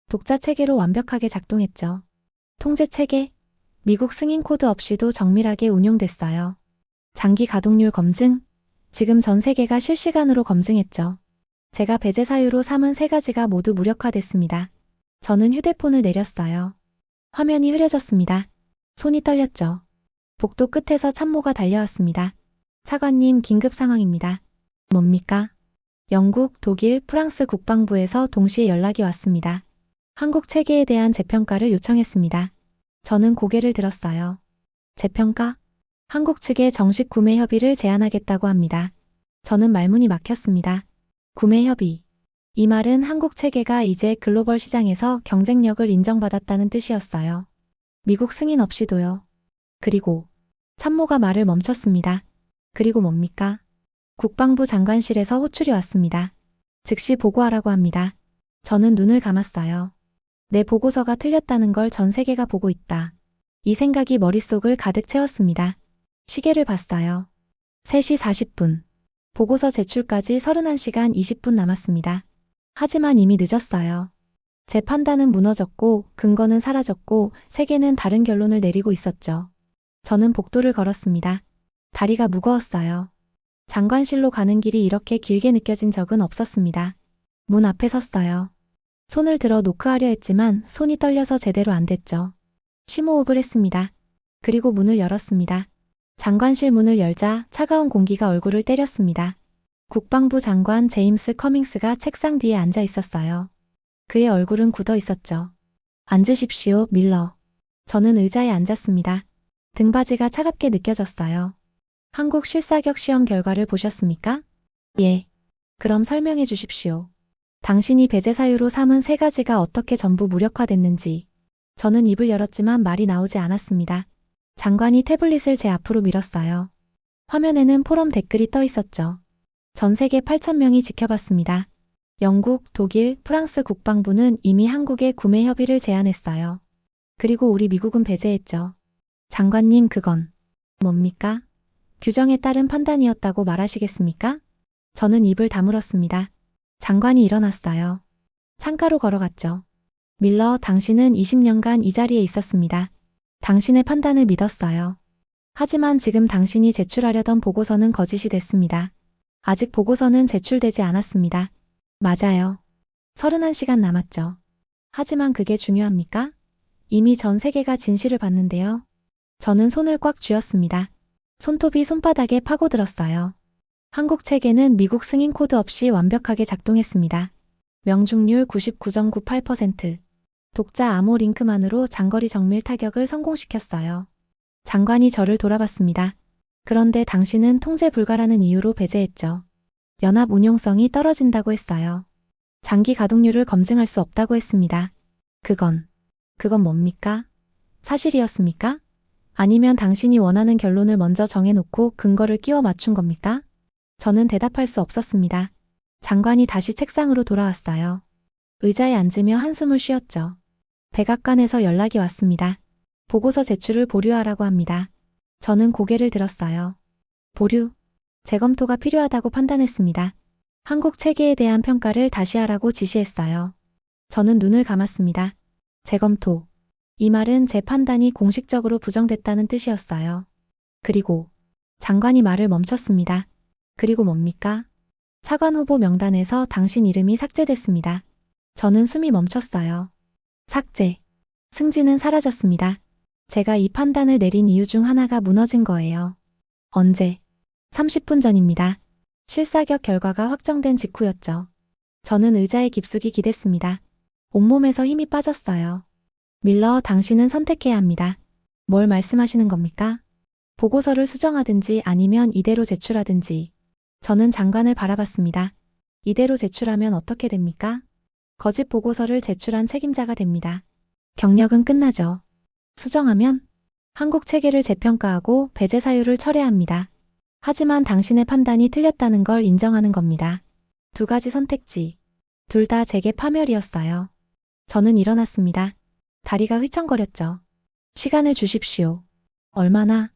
A: 독자 체계로 완벽하게 작동했죠. 통제 체계? 미국 승인 코드 없이도 정밀하게 운용됐어요. 장기 가동률 검증? 지금 전 세계가 실시간으로 검증했죠. 제가 배제 사유로 삼은 3가지가 모두 무력화됐습니다. 저는 휴대폰을 내렸어요. 화면이 흐려졌습니다. 손이 떨렸죠. 복도 끝에서 참모가 달려왔습니다. 차관님, 긴급 상황입니다. 뭡니까? 영국, 독일, 프랑스 국방부에서 동시에 연락이 왔습니다. 한국 체계에 대한 재평가를 요청했습니다. 저는 고개를 들었어요. 재평가? 한국 측에 정식 구매 협의를 제안하겠다고 합니다. 저는 말문이 막혔습니다. 구매 협의. 이 말은 한국 체계가 이제 글로벌 시장에서 경쟁력을 인정받았다는 뜻이었어요. 미국 승인 없이도요. 그리고 참모가 말을 멈췄습니다. 그리고 뭡니까? 국방부 장관실에서 호출이 왔습니다. 즉시 보고하라고 합니다. 저는 눈을 감았어요. 내 보고서가 틀렸다는 걸 전 세계가 보고 있다. 이 생각이 머릿속을 가득 채웠습니다. 시계를 봤어요. 3시 40분. 보고서 제출까지 31시간 20분 남았습니다. 하지만 이미 늦었어요. 제 판단은 무너졌고 근거는 사라졌고 세계는 다른 결론을 내리고 있었죠. 저는 복도를 걸었습니다. 다리가 무거웠어요. 장관실로 가는 길이 이렇게 길게 느껴진 적은 없었습니다. 문 앞에 섰어요. 손을 들어 노크하려 했지만 손이 떨려서 제대로 안 됐죠. 심호흡을 했습니다. 그리고 문을 열었습니다. 장관실 문을 열자 차가운 공기가 얼굴을 때렸습니다. 국방부 장관 제임스 커밍스가 책상 뒤에 앉아 있었어요. 그의 얼굴은 굳어 있었죠. 앉으십시오, 밀러. 저는 의자에 앉았습니다. 등받이가 차갑게 느껴졌어요. 한국 실사격 시험 결과를 보셨습니까? 예. 그럼 설명해 주십시오. 당신이 배제 사유로 삼은 3가지가 어떻게 전부 무력화됐는지. 저는 입을 열었지만 말이 나오지 않았습니다. 장관이 태블릿을 제 앞으로 밀었어요. 화면에는 포럼 댓글이 떠 있었죠. 전 세계 8,000명이 지켜봤습니다. 영국, 독일, 프랑스 국방부는 이미 한국에 구매 협의를 제안했어요. 그리고 우리 미국은 배제했죠. 장관님, 그건 뭡니까? 규정에 따른 판단이었다고 말하시겠습니까? 저는 입을 다물었습니다. 장관이 일어났어요. 창가로 걸어갔죠. 밀러, 당신은 20년간 이 자리에 있었습니다. 당신의 판단을 믿었어요. 하지만 지금 당신이 제출하려던 보고서는 거짓이 됐습니다. 아직 보고서는 제출되지 않았습니다. 맞아요. 31시간 남았죠. 하지만 그게 중요합니까? 이미 전 세계가 진실을 봤는데요. 저는 손을 꽉 쥐었습니다. 손톱이 손바닥에 파고들었어요. 한국 체계는 미국 승인 코드 없이 완벽하게 작동했습니다. 명중률 99.98%. 독자 암호 링크만으로 장거리 정밀 타격을 성공시켰어요. 장관이 저를 돌아봤습니다. 그런데 당신은 통제 불가라는 이유로 배제했죠. 연합 운용성이 떨어진다고 했어요. 장기 가동률을 검증할 수 없다고 했습니다. 그건 뭡니까? 사실이었습니까? 아니면 당신이 원하는 결론을 먼저 정해놓고 근거를 끼워 맞춘 겁니까? 저는 대답할 수 없었습니다. 장관이 다시 책상으로 돌아왔어요. 의자에 앉으며 한숨을 쉬었죠. 백악관에서 연락이 왔습니다. 보고서 제출을 보류하라고 합니다. 저는 고개를 들었어요. 보류? 재검토가 필요하다고 판단했습니다. 한국 체계에 대한 평가를 다시 하라고 지시했어요. 저는 눈을 감았습니다. 재검토. 이 말은 제 판단이 공식적으로 부정됐다는 뜻이었어요. 그리고 장관이 말을 멈췄습니다. 그리고 뭡니까? 차관 후보 명단에서 당신 이름이 삭제됐습니다. 저는 숨이 멈췄어요. 삭제. 승진은 사라졌습니다. 제가 이 판단을 내린 이유 중 하나가 무너진 거예요. 언제? 30분 전입니다. 실사격 결과가 확정된 직후였죠. 저는 의자에 깊숙이 기댔습니다. 온몸에서 힘이 빠졌어요. 밀러, 당신은 선택해야 합니다. 뭘 말씀하시는 겁니까? 보고서를 수정하든지 아니면 이대로 제출하든지. 저는 장관을 바라봤습니다. 이대로 제출하면 어떻게 됩니까? 거짓 보고서를 제출한 책임자가 됩니다. 경력은 끝나죠. 수정하면 한국 체계를 재평가하고 배제 사유를 철회합니다. 하지만 당신의 판단이 틀렸다는 걸 인정하는 겁니다. 2가지 선택지. 둘 다 제게 파멸이었어요. 저는 일어났습니다. 다리가 휘청거렸죠. 시간을 주십시오. 얼마나?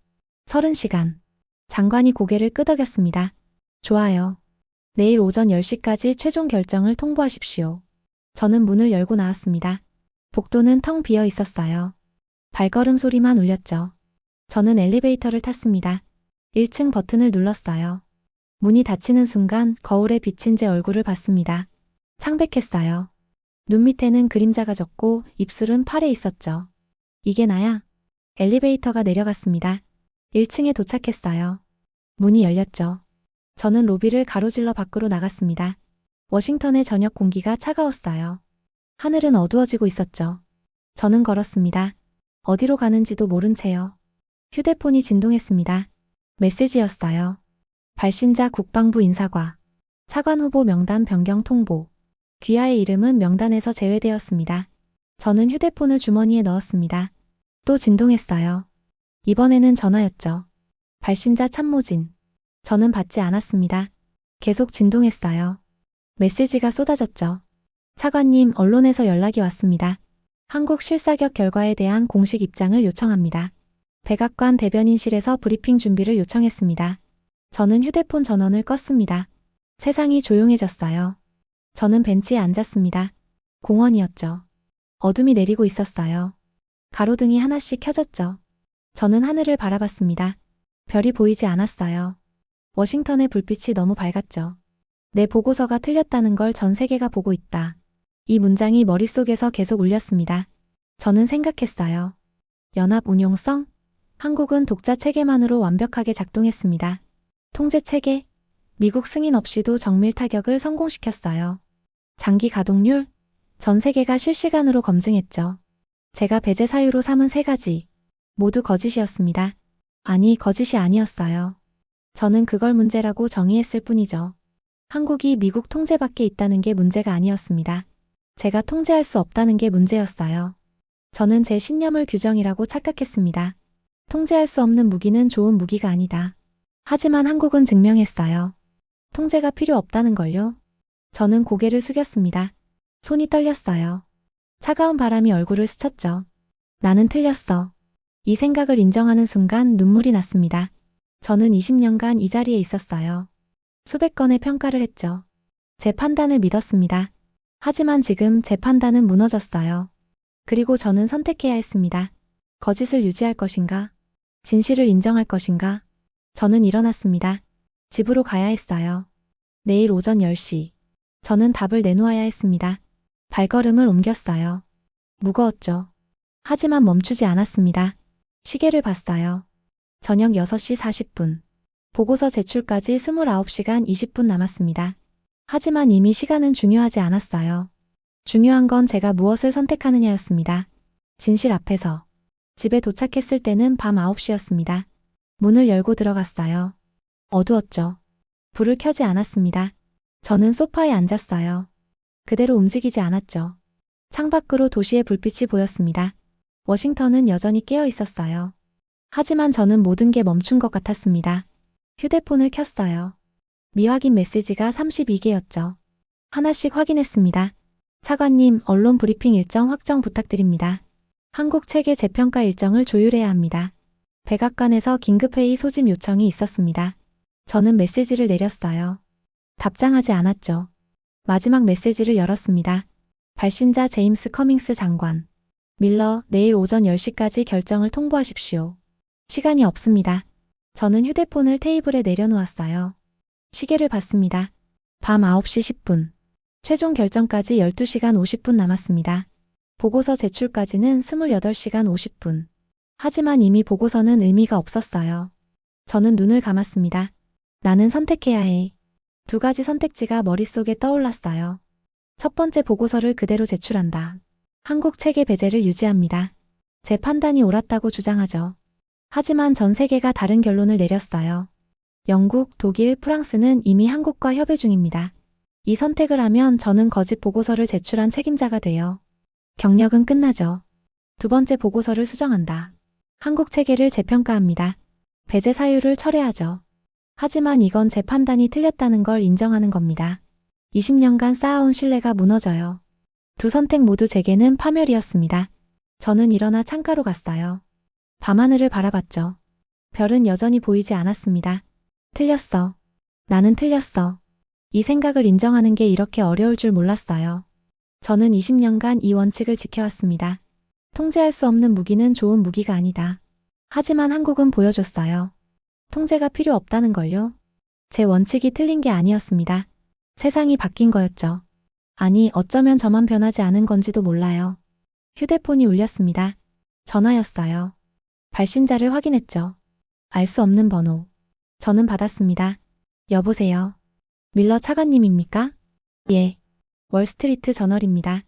A: 30시간. 장관이 고개를 끄덕였습니다. 좋아요. 내일 오전 10시까지 최종 결정을 통보하십시오. 저는 문을 열고 나왔습니다. 복도는 텅 비어 있었어요. 발걸음 소리만 울렸죠. 저는 엘리베이터를 탔습니다. 1층 버튼을 눌렀어요. 문이 닫히는 순간 거울에 비친 제 얼굴을 봤습니다. 창백했어요. 눈 밑에는 그림자가 졌고 입술은 파래 있었죠. 이게 나야? 엘리베이터가 내려갔습니다. 1층에 도착했어요. 문이 열렸죠. 저는 로비를 가로질러 밖으로 나갔습니다. 워싱턴의 저녁 공기가 차가웠어요. 하늘은 어두워지고 있었죠. 저는 걸었습니다. 어디로 가는지도 모른 채요. 휴대폰이 진동했습니다. 메시지였어요. 발신자 국방부 인사과. 차관 후보 명단 변경 통보. 귀하의 이름은 명단에서 제외되었습니다. 저는 휴대폰을 주머니에 넣었습니다. 또 진동했어요. 이번에는 전화였죠. 발신자 참모진. 저는 받지 않았습니다. 계속 진동했어요. 메시지가 쏟아졌죠. 차관님, 언론에서 연락이 왔습니다. 한국 실사격 결과에 대한 공식 입장을 요청합니다. 백악관 대변인실에서 브리핑 준비를 요청했습니다. 저는 휴대폰 전원을 껐습니다. 세상이 조용해졌어요. 저는 벤치에 앉았습니다. 공원이었죠. 어둠이 내리고 있었어요. 가로등이 하나씩 켜졌죠. 저는 하늘을 바라봤습니다. 별이 보이지 않았어요. 워싱턴의 불빛이 너무 밝았죠. 내 보고서가 틀렸다는 걸 전 세계가 보고 있다. 이 문장이 머릿속에서 계속 울렸습니다. 저는 생각했어요. 연합 운용성? 한국은 독자 체계만으로 완벽하게 작동했습니다. 통제 체계? 미국 승인 없이도 정밀 타격을 성공시켰어요. 장기 가동률? 전 세계가 실시간으로 검증했죠. 제가 배제 사유로 삼은 3가지. 모두 거짓이었습니다. 아니, 거짓이 아니었어요. 저는 그걸 문제라고 정의했을 뿐이죠. 한국이 미국 통제 밖에 있다는 게 문제가 아니었습니다. 제가 통제할 수 없다는 게 문제였어요. 저는 제 신념을 규정이라고 착각했습니다. 통제할 수 없는 무기는 좋은 무기가 아니다. 하지만 한국은 증명했어요. 통제가 필요 없다는 걸요. 저는 고개를 숙였습니다. 손이 떨렸어요. 차가운 바람이 얼굴을 스쳤죠. 나는 틀렸어. 이 생각을 인정하는 순간 눈물이 났습니다. 저는 20년간 이 자리에 있었어요. 수백 건의 평가를 했죠. 제 판단을 믿었습니다. 하지만 지금 제 판단은 무너졌어요. 그리고 저는 선택해야 했습니다. 거짓을 유지할 것인가? 진실을 인정할 것인가? 저는 일어났습니다. 집으로 가야 했어요. 내일 오전 10시. 저는 답을 내놓아야 했습니다. 발걸음을 옮겼어요. 무거웠죠. 하지만 멈추지 않았습니다. 시계를 봤어요. 저녁 6시 40분. 보고서 제출까지 29시간 20분 남았습니다. 하지만 이미 시간은 중요하지 않았어요. 중요한 건 제가 무엇을 선택하느냐였습니다. 진실 앞에서. 집에 도착했을 때는 밤 9시였습니다. 문을 열고 들어갔어요. 어두웠죠. 불을 켜지 않았습니다. 저는 소파에 앉았어요. 그대로 움직이지 않았죠. 창밖으로 도시의 불빛이 보였습니다. 워싱턴은 여전히 깨어 있었어요. 하지만 저는 모든 게 멈춘 것 같았습니다. 휴대폰을 켰어요. 미확인 메시지가 32개였죠. 하나씩 확인했습니다. 차관님, 언론 브리핑 일정 확정 부탁드립니다. 한국 체계 재평가 일정을 조율해야 합니다. 백악관에서 긴급회의 소집 요청이 있었습니다. 저는 메시지를 내렸어요. 답장하지 않았죠. 마지막 메시지를 열었습니다. 발신자 제임스 커밍스 장관. 밀러, 내일 오전 10시까지 결정을 통보하십시오. 시간이 없습니다. 저는 휴대폰을 테이블에 내려놓았어요. 시계를 봤습니다. 밤 9시 10분. 최종 결정까지 12시간 50분 남았습니다. 보고서 제출까지는 28시간 50분. 하지만 이미 보고서는 의미가 없었어요. 저는 눈을 감았습니다. 나는 선택해야 해. 2가지 선택지가 머릿속에 떠올랐어요. 첫 번째, 보고서를 그대로 제출한다. 한국 체계 배제를 유지합니다. 제 판단이 옳았다고 주장하죠. 하지만 전 세계가 다른 결론을 내렸어요. 영국, 독일, 프랑스는 이미 한국과 협의 중입니다. 이 선택을 하면 저는 거짓 보고서를 제출한 책임자가 돼요. 경력은 끝나죠. 2번째, 보고서를 수정한다. 한국 체계를 재평가합니다. 배제 사유를 철회하죠. 하지만 이건 제 판단이 틀렸다는 걸 인정하는 겁니다. 20년간 쌓아온 신뢰가 무너져요. 2 선택 모두 제게는 파멸이었습니다. 저는 일어나 창가로 갔어요. 밤하늘을 바라봤죠. 별은 여전히 보이지 않았습니다. 틀렸어. 나는 틀렸어. 이 생각을 인정하는 게 이렇게 어려울 줄 몰랐어요. 저는 20년간 이 원칙을 지켜왔습니다. 통제할 수 없는 무기는 좋은 무기가 아니다. 하지만 한국은 보여줬어요. 통제가 필요 없다는 걸요. 제 원칙이 틀린 게 아니었습니다. 세상이 바뀐 거였죠. 아니, 어쩌면 저만 변하지 않은 건지도 몰라요. 휴대폰이 울렸습니다. 전화였어요. 발신자를 확인했죠. 알 수 없는 번호. 저는 받았습니다. 여보세요. 밀러 차관님입니까? 예. 월스트리트 저널입니다.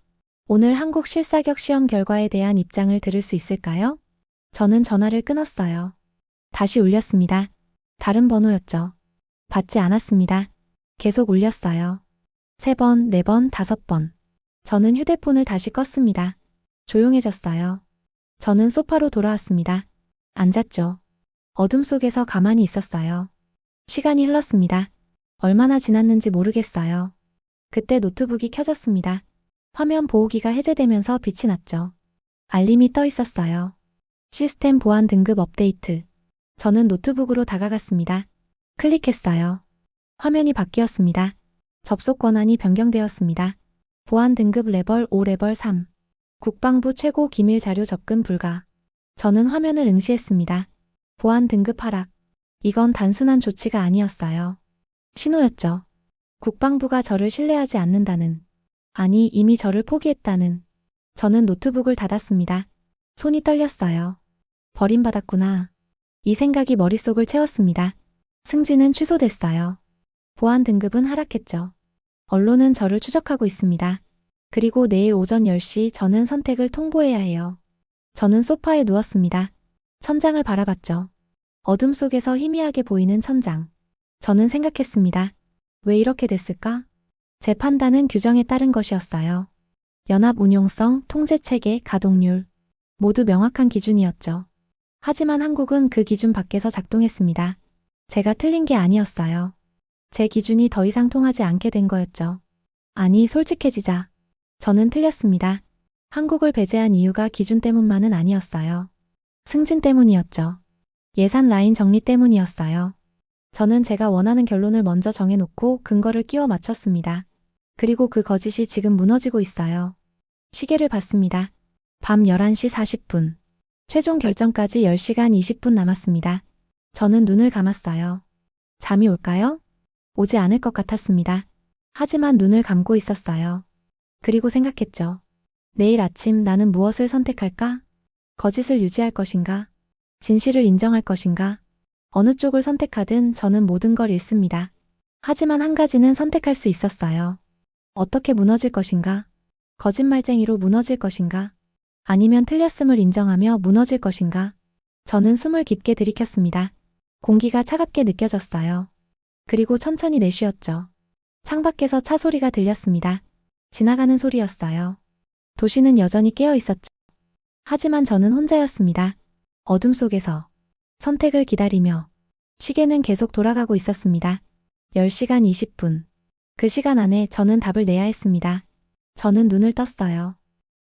A: 오늘 한국 실사격 시험 결과에 대한 입장을 들을 수 있을까요? 저는 전화를 끊었어요. 다시 울렸습니다. 다른 번호였죠. 받지 않았습니다. 계속 울렸어요. 3번, 4번, 5번. 저는 휴대폰을 다시 껐습니다. 조용해졌어요. 저는 소파로 돌아왔습니다. 앉았죠. 어둠 속에서 가만히 있었어요. 시간이 흘렀습니다. 얼마나 지났는지 모르겠어요. 그때 노트북이 켜졌습니다. 화면 보호기가 해제되면서 빛이 났죠. 알림이 떠 있었어요. 시스템 보안 등급 업데이트. 저는 노트북으로 다가갔습니다. 클릭했어요. 화면이 바뀌었습니다. 접속 권한이 변경되었습니다. 보안 등급 레벨 5 레벨 3. 국방부 최고 기밀 자료 접근 불가. 저는 화면을 응시했습니다. 보안 등급 하락. 이건 단순한 조치가 아니었어요. 신호였죠. 국방부가 저를 신뢰하지 않는다는. 아니, 이미 저를 포기했다는. 저는 노트북을 닫았습니다. 손이 떨렸어요. 버림받았구나. 이 생각이 머릿속을 채웠습니다. 승진은 취소됐어요. 보안 등급은 하락했죠. 언론은 저를 추적하고 있습니다. 그리고 내일 오전 10시 저는 선택을 통보해야 해요. 저는 소파에 누웠습니다. 천장을 바라봤죠. 어둠 속에서 희미하게 보이는 천장. 저는 생각했습니다. 왜 이렇게 됐을까? 제 판단은 규정에 따른 것이었어요. 연합 운용성, 통제체계, 가동률. 모두 명확한 기준이었죠. 하지만 한국은 그 기준 밖에서 작동했습니다. 제가 틀린 게 아니었어요. 제 기준이 더 이상 통하지 않게 된 거였죠. 아니, 솔직해지자. 저는 틀렸습니다. 한국을 배제한 이유가 기준 때문만은 아니었어요. 승진 때문이었죠. 예산 라인 정리 때문이었어요. 저는 제가 원하는 결론을 먼저 정해놓고 근거를 끼워 맞췄습니다. 그리고 그 거짓이 지금 무너지고 있어요. 시계를 봤습니다. 밤 11시 40분. 최종 결정까지 10시간 20분 남았습니다. 저는 눈을 감았어요. 잠이 올까요? 오지 않을 것 같았습니다. 하지만 눈을 감고 있었어요. 그리고 생각했죠. 내일 아침 나는 무엇을 선택할까? 거짓을 유지할 것인가? 진실을 인정할 것인가? 어느 쪽을 선택하든 저는 모든 걸 잃습니다. 하지만 한 가지는 선택할 수 있었어요. 어떻게 무너질 것인가? 거짓말쟁이로 무너질 것인가? 아니면 틀렸음을 인정하며 무너질 것인가? 저는 숨을 깊게 들이켰습니다. 공기가 차갑게 느껴졌어요. 그리고 천천히 내쉬었죠. 창밖에서 차 소리가 들렸습니다. 지나가는 소리였어요. 도시는 여전히 깨어 있었죠. 하지만 저는 혼자였습니다. 어둠 속에서 선택을 기다리며 시계는 계속 돌아가고 있었습니다. 10시간 20분. 그 시간 안에 저는 답을 내야 했습니다. 저는 눈을 떴어요.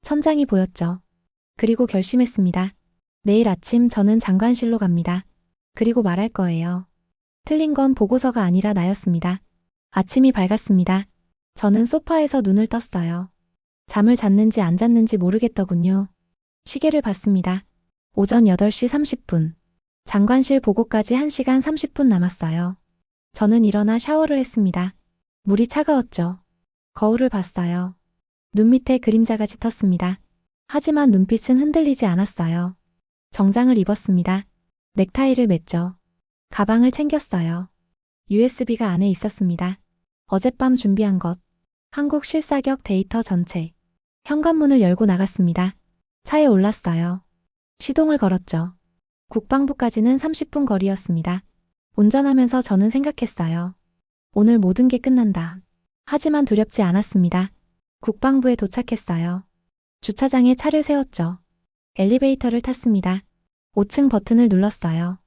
A: 천장이 보였죠. 그리고 결심했습니다. 내일 아침 저는 장관실로 갑니다. 그리고 말할 거예요. 틀린 건 보고서가 아니라 나였습니다. 아침이 밝았습니다. 저는 소파에서 눈을 떴어요. 잠을 잤는지 안 잤는지 모르겠더군요. 시계를 봤습니다. 오전 8시 30분. 장관실 보고까지 1시간 30분 남았어요. 저는 일어나 샤워를 했습니다. 물이 차가웠죠. 거울을 봤어요. 눈 밑에 그림자가 짙었습니다. 하지만 눈빛은 흔들리지 않았어요. 정장을 입었습니다. 넥타이를 맸죠. 가방을 챙겼어요. USB가 안에 있었습니다. 어젯밤 준비한 것. 한국 실사격 데이터 전체. 현관문을 열고 나갔습니다. 차에 올랐어요. 시동을 걸었죠. 국방부까지는 30분 거리였습니다. 운전하면서 저는 생각했어요. 오늘 모든 게 끝난다. 하지만 두렵지 않았습니다. 국방부에 도착했어요. 주차장에 차를 세웠죠. 엘리베이터를 탔습니다. 5층 버튼을 눌렀어요.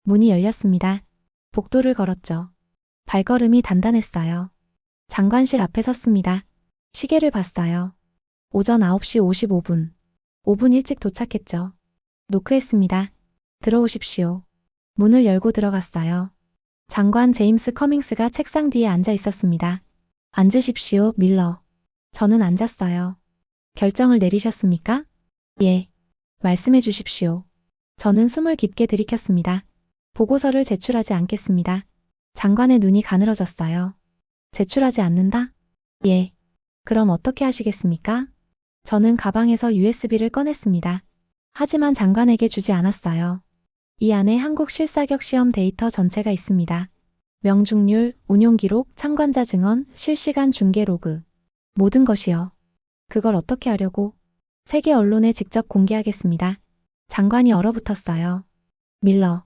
A: 문이 열렸습니다. 복도를 걸었죠. 발걸음이 단단했어요. 장관실 앞에 섰습니다. 시계를 봤어요. 오전 9시 55분. 5분 일찍 도착했죠. 노크했습니다. 들어오십시오. 문을 열고 들어갔어요. 장관 제임스 커밍스가 책상 뒤에 앉아 있었습니다. 앉으십시오, 밀러. 저는 앉았어요. 결정을 내리셨습니까? 예. 말씀해 주십시오. 저는 숨을 깊게 들이켰습니다. 보고서를 제출하지 않겠습니다. 장관의 눈이 가늘어졌어요. 제출하지 않는다? 예. 그럼 어떻게 하시겠습니까? 저는 가방에서 USB를 꺼냈습니다. 하지만 장관에게 주지 않았어요. 이 안에 한국 실사격 시험 데이터 전체가 있습니다. 명중률, 운용기록, 참관자 증언, 실시간 중계 로그. 모든 것이요. 그걸 어떻게 하려고? 세계 언론에 직접 공개하겠습니다. 장관이 얼어붙었어요. 밀러.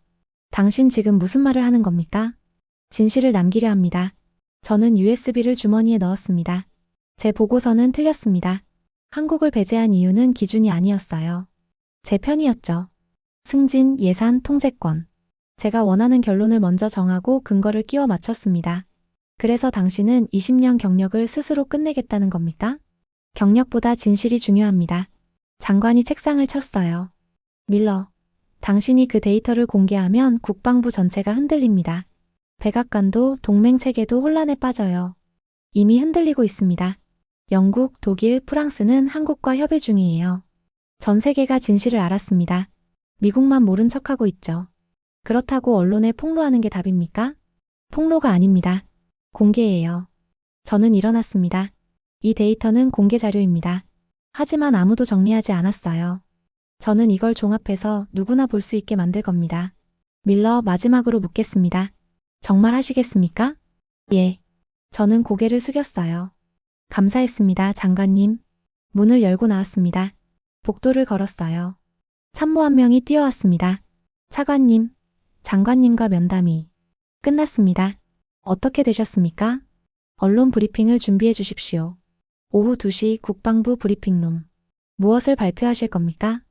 A: 당신 지금 무슨 말을 하는 겁니까? 진실을 남기려 합니다. 저는 USB를 주머니에 넣었습니다. 제 보고서는 틀렸습니다. 한국을 배제한 이유는 기준이 아니었어요. 제 편이었죠. 승진, 예산, 통제권. 제가 원하는 결론을 먼저 정하고 근거를 끼워 맞췄습니다. 그래서 당신은 20년 경력을 스스로 끝내겠다는 겁니까? 경력보다 진실이 중요합니다. 장관이 책상을 쳤어요. 밀러, 당신이 그 데이터를 공개하면 국방부 전체가 흔들립니다. 백악관도 동맹체계도 혼란에 빠져요. 이미 흔들리고 있습니다. 영국, 독일, 프랑스는 한국과 협의 중이에요. 전 세계가 진실을 알았습니다. 미국만 모른 척하고 있죠. 그렇다고 언론에 폭로하는 게 답입니까? 폭로가 아닙니다. 공개예요. 저는 일어났습니다. 이 데이터는 공개 자료입니다. 하지만 아무도 정리하지 않았어요. 저는 이걸 종합해서 누구나 볼 수 있게 만들 겁니다. 밀러, 마지막으로 묻겠습니다. 정말 하시겠습니까? 예. 저는 고개를 숙였어요. 감사했습니다, 장관님. 문을 열고 나왔습니다. 복도를 걸었어요. 참모 한 명이 뛰어왔습니다. 차관님, 장관님과 면담이 끝났습니다. 어떻게 되셨습니까? 언론 브리핑을 준비해 주십시오. 오후 2시 국방부 브리핑룸. 무엇을 발표하실 겁니까?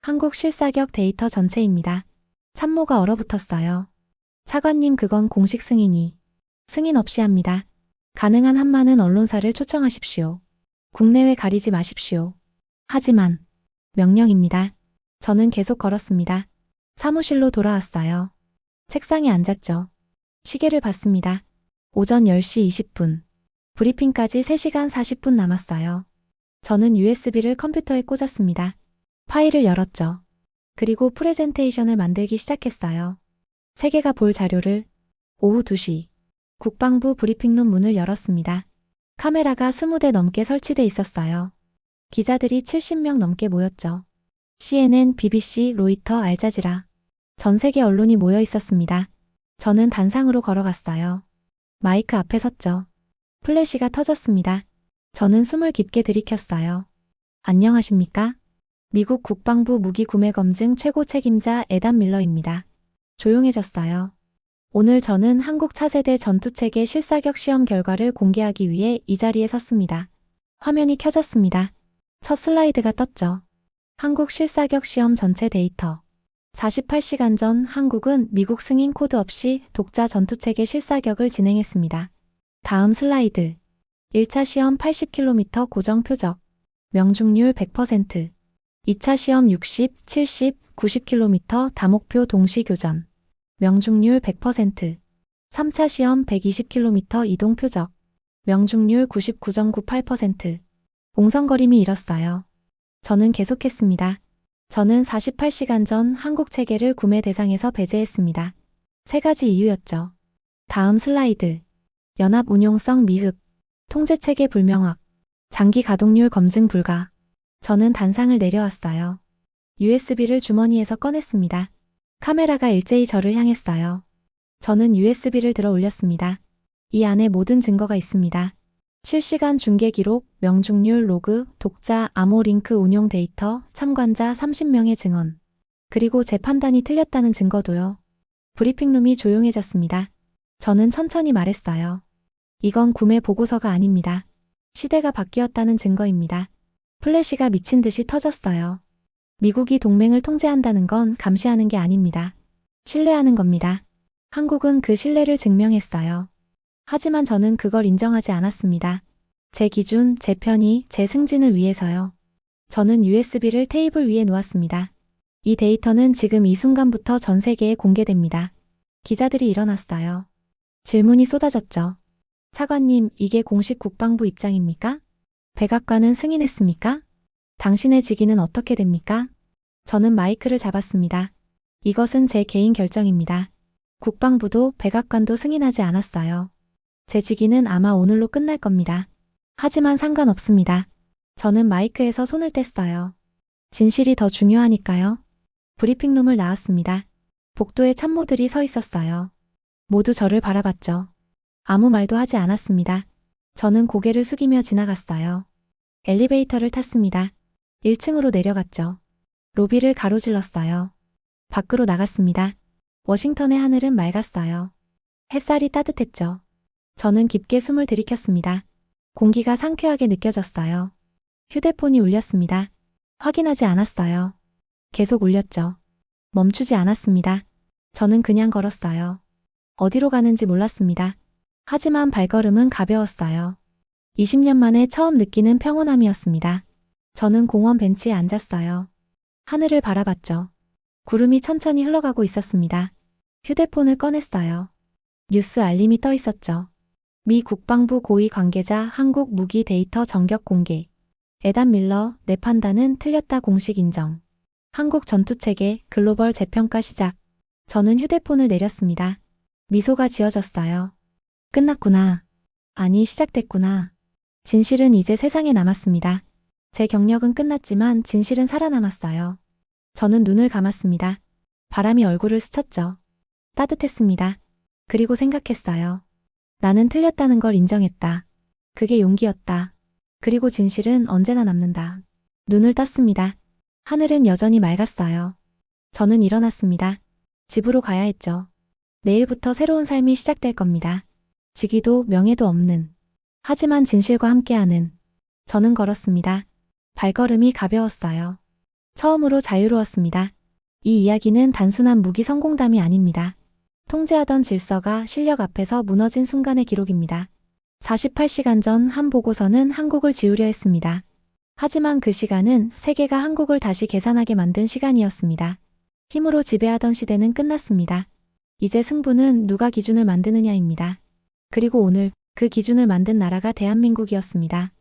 A: 한국 실사격 데이터 전체입니다. 참모가 얼어붙었어요. 차관님, 그건 공식 승인이. 승인 없이 합니다. 가능한 한 많은 언론사를 초청하십시오. 국내외 가리지 마십시오. 하지만 명령입니다. 저는 계속 걸었습니다. 사무실로 돌아왔어요. 책상에 앉았죠. 시계를 봤습니다. 오전 10시 20분. 브리핑까지 3시간 40분 남았어요. 저는 USB를 컴퓨터에 꽂았습니다. 파일을 열었죠. 그리고 프레젠테이션을 만들기 시작했어요. 세계가 볼 자료를. 오후 2시. 국방부 브리핑룸 문을 열었습니다. 카메라가 20대 넘게 설치돼 있었어요. 기자들이 70명 넘게 모였죠. CNN, BBC, 로이터, 알자지라. 전 세계 언론이 모여 있었습니다. 저는 단상으로 걸어갔어요. 마이크 앞에 섰죠. 플래시가 터졌습니다. 저는 숨을 깊게 들이켰어요. 안녕하십니까? 미국 국방부 무기구매검증 최고 책임자 에단 밀러입니다. 조용해졌어요. 오늘 저는 한국 차세대 전투체계 실사격 시험 결과를 공개하기 위해 이 자리에 섰습니다. 화면이 켜졌습니다. 첫 슬라이드가 떴죠. 한국 실사격 시험 전체 데이터. 48시간 전 한국은 미국 승인 코드 없이 독자 전투체계 실사격을 진행했습니다. 다음 슬라이드. 1차 시험 80km 고정 표적. 명중률 100%. 2차 시험 60, 70, 90km 다목표 동시 교전. 명중률 100%. 3차 시험 120km 이동 표적. 명중률 99.98%. 옹성거림이 일었어요. 저는 계속했습니다. 저는 48시간 전 한국 체계를 구매 대상에서 배제했습니다. 3가지 이유였죠. 다음 슬라이드. 연합 운용성 미흡. 통제체계 불명확. 장기 가동률 검증 불가. 저는 단상을 내려왔어요. USB를 주머니에서 꺼냈습니다. 카메라가 일제히 저를 향했어요. 저는 USB를 들어 올렸습니다. 이 안에 모든 증거가 있습니다. 실시간 중계 기록, 명중률 로그, 독자 암호 링크 운용 데이터, 참관자 30명의 증언. 그리고 제 판단이 틀렸다는 증거도요. 브리핑룸이 조용해졌습니다. 저는 천천히 말했어요. 이건 구매 보고서가 아닙니다. 시대가 바뀌었다는 증거입니다. 플래시가 미친 듯이 터졌어요. 미국이 동맹을 통제한다는 건 감시하는 게 아닙니다. 신뢰하는 겁니다. 한국은 그 신뢰를 증명했어요. 하지만 저는 그걸 인정하지 않았습니다. 제 기준, 제 편의, 제 승진을 위해서요. 저는 USB를 테이블 위에 놓았습니다. 이 데이터는 지금 이 순간부터 전 세계에 공개됩니다. 기자들이 일어났어요. 질문이 쏟아졌죠. 차관님, 이게 공식 국방부 입장입니까? 백악관은 승인했습니까? 당신의 직위는 어떻게 됩니까? 저는 마이크를 잡았습니다. 이것은 제 개인 결정입니다. 국방부도 백악관도 승인하지 않았어요. 제 직위는 아마 오늘로 끝날 겁니다. 하지만 상관없습니다. 저는 마이크에서 손을 뗐어요. 진실이 더 중요하니까요. 브리핑룸을 나왔습니다. 복도에 참모들이 서 있었어요. 모두 저를 바라봤죠. 아무 말도 하지 않았습니다. 저는 고개를 숙이며 지나갔어요. 엘리베이터를 탔습니다. 1층으로 내려갔죠. 로비를 가로질렀어요. 밖으로 나갔습니다. 워싱턴의 하늘은 맑았어요. 햇살이 따뜻했죠. 저는 깊게 숨을 들이켰습니다. 공기가 상쾌하게 느껴졌어요. 휴대폰이 울렸습니다. 확인하지 않았어요. 계속 울렸죠. 멈추지 않았습니다. 저는 그냥 걸었어요. 어디로 가는지 몰랐습니다. 하지만 발걸음은 가벼웠어요. 20년 만에 처음 느끼는 평온함이었습니다. 저는 공원 벤치에 앉았어요. 하늘을 바라봤죠. 구름이 천천히 흘러가고 있었습니다. 휴대폰을 꺼냈어요. 뉴스 알림이 떠 있었죠. 미 국방부 고위 관계자 한국 무기 데이터 전격 공개. 에단 밀러, 내 판단은 틀렸다 공식 인정. 한국 전투체계 글로벌 재평가 시작. 저는 휴대폰을 내렸습니다. 미소가 지어졌어요. 끝났구나. 아니, 시작됐구나. 진실은 이제 세상에 남았습니다. 제 경력은 끝났지만 진실은 살아남았어요. 저는 눈을 감았습니다. 바람이 얼굴을 스쳤죠. 따뜻했습니다. 그리고 생각했어요. 나는 틀렸다는 걸 인정했다. 그게 용기였다. 그리고 진실은 언제나 남는다. 눈을 떴습니다. 하늘은 여전히 맑았어요. 저는 일어났습니다. 집으로 가야 했죠. 내일부터 새로운 삶이 시작될 겁니다. 직위도 명예도 없는. 하지만 진실과 함께하는. 저는 걸었습니다. 발걸음이 가벼웠어요. 처음으로 자유로웠습니다. 이 이야기는 단순한 무기 성공담이 아닙니다. 통제하던 질서가 실력 앞에서 무너진 순간의 기록입니다. 48시간 전 한 보고서는 한국을 지우려 했습니다. 하지만 그 시간은 세계가 한국을 다시 계산하게 만든 시간이었습니다. 힘으로 지배하던 시대는 끝났습니다. 이제 승부는 누가 기준을 만드느냐입니다. 그리고 오늘 그 기준을 만든 나라가 대한민국이었습니다.